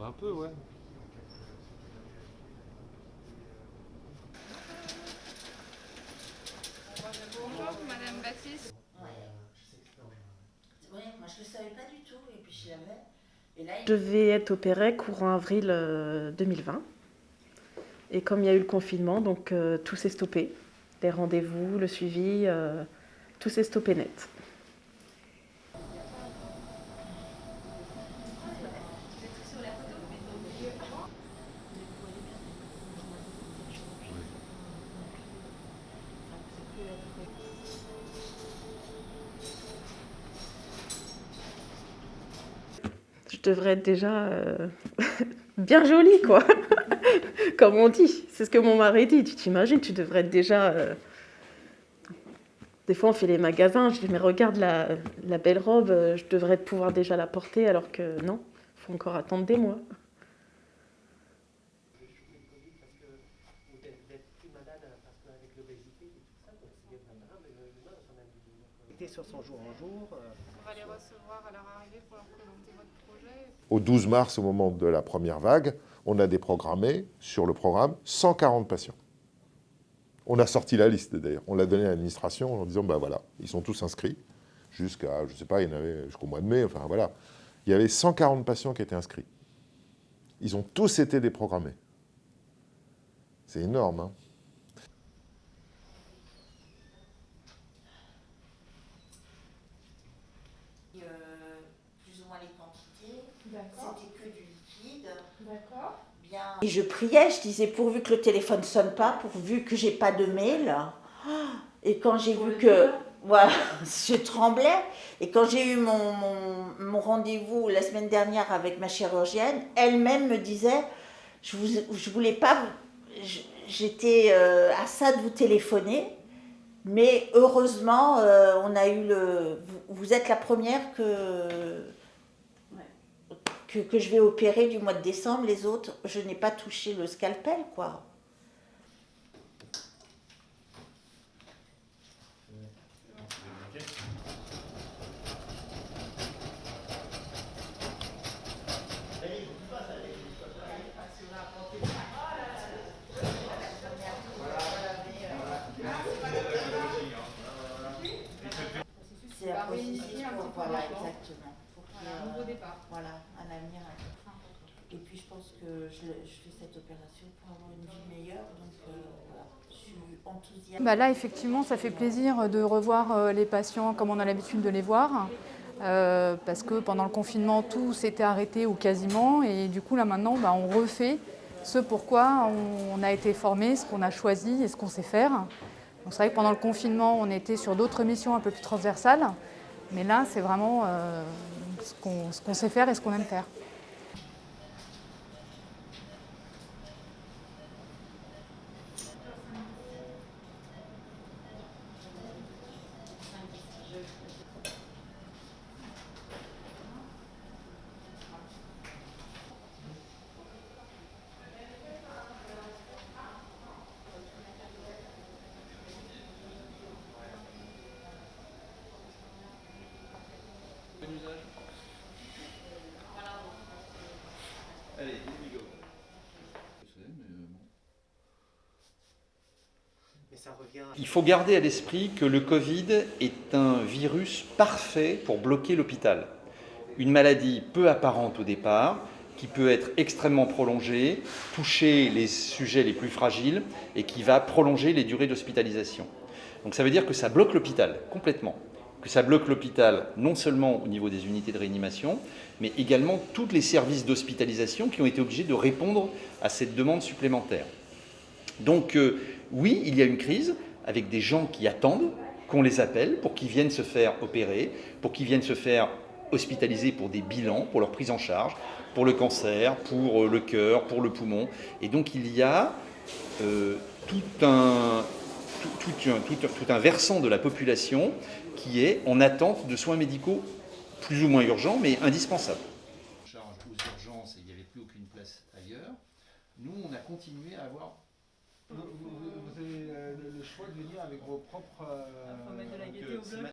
Un peu, ouais. Bonjour, Madame Baptiste. Ouais. Ouais, moi je le savais pas du tout et puis je l'avais. Et là, Je devais être opérée courant avril 2020. Et comme il y a eu le confinement, donc tout s'est stoppé. Les rendez-vous, le suivi, tout s'est stoppé net. Je devrais être déjà bien jolie, quoi. Comme on dit. C'est ce que mon mari dit. Tu t'imagines, tu devrais être déjà... Des fois, on fait les magasins. Je dis, mais regarde la belle robe, je devrais pouvoir déjà la porter, alors que non, il faut encore attendre des mois. Sur son jour en jour. On va les recevoir à leur arrivée pour leur présenter votre projet. Au 12 mars, au moment de la première vague, on a déprogrammé sur le programme 140 patients. On a sorti la liste d'ailleurs, on l'a donné à l'administration en disant, ben voilà, ils sont tous inscrits, jusqu'à, je sais pas, il y en avait jusqu'au mois de mai, enfin voilà. Il y avait 140 patients qui étaient inscrits. Ils ont tous été déprogrammés. C'est énorme, hein. Plus ou moins les quantités. D'accord. C'était que du liquide. D'accord. Bien. Et je priais, je disais pourvu que le téléphone sonne pas, pourvu que j'ai pas de mail. Et quand j'ai vu que, voilà, je tremblais. Et quand j'ai eu mon rendez-vous la semaine dernière avec ma chirurgienne, elle-même me disait, je voulais pas, j'étais à ça de vous téléphoner. Mais heureusement, on a eu vous êtes la première que je vais opérer du mois de décembre. Les autres, je n'ai pas touché le scalpel, quoi. C'est la processus pour, voilà, exactement. Pour qu'il y ait Un nouveau départ. voilà, un avenir. Et puis je pense que je fais cette opération pour avoir une vie meilleure. Donc voilà, je suis enthousiaste. Bah là, effectivement, ça fait plaisir de revoir les patients comme on a l'habitude de les voir. Parce que pendant le confinement, tout s'était arrêté ou quasiment. Et du coup, là maintenant, bah, on refait ce pourquoi on a été formé, ce qu'on a choisi et ce qu'on sait faire. Donc c'est vrai que pendant le confinement, on était sur d'autres missions un peu plus transversales. Mais là, c'est vraiment ce qu'on sait faire et ce qu'on aime faire. Allez, here we go. Il faut garder à l'esprit que le Covid est un virus parfait pour bloquer l'hôpital. Une maladie peu apparente au départ, qui peut être extrêmement prolongée, toucher les sujets les plus fragiles et qui va prolonger les durées d'hospitalisation. Donc ça veut dire que ça bloque l'hôpital complètement. Que ça bloque l'hôpital non seulement au niveau des unités de réanimation, mais également tous les services d'hospitalisation qui ont été obligés de répondre à cette demande supplémentaire. Donc oui, il y a une crise avec des gens qui attendent qu'on les appelle pour qu'ils viennent se faire opérer, pour qu'ils viennent se faire hospitaliser pour des bilans, pour leur prise en charge, pour le cancer, pour le cœur, pour le poumon. Et donc il y a tout un versant de la population qui est en attente de soins médicaux plus ou moins urgents, mais indispensables. Charge aux urgences et il n'y avait plus aucune place ailleurs. Nous, on a continué à avoir... Vous avez le choix de venir avec vos propres... Il faut mettre de la gaieté au bleu.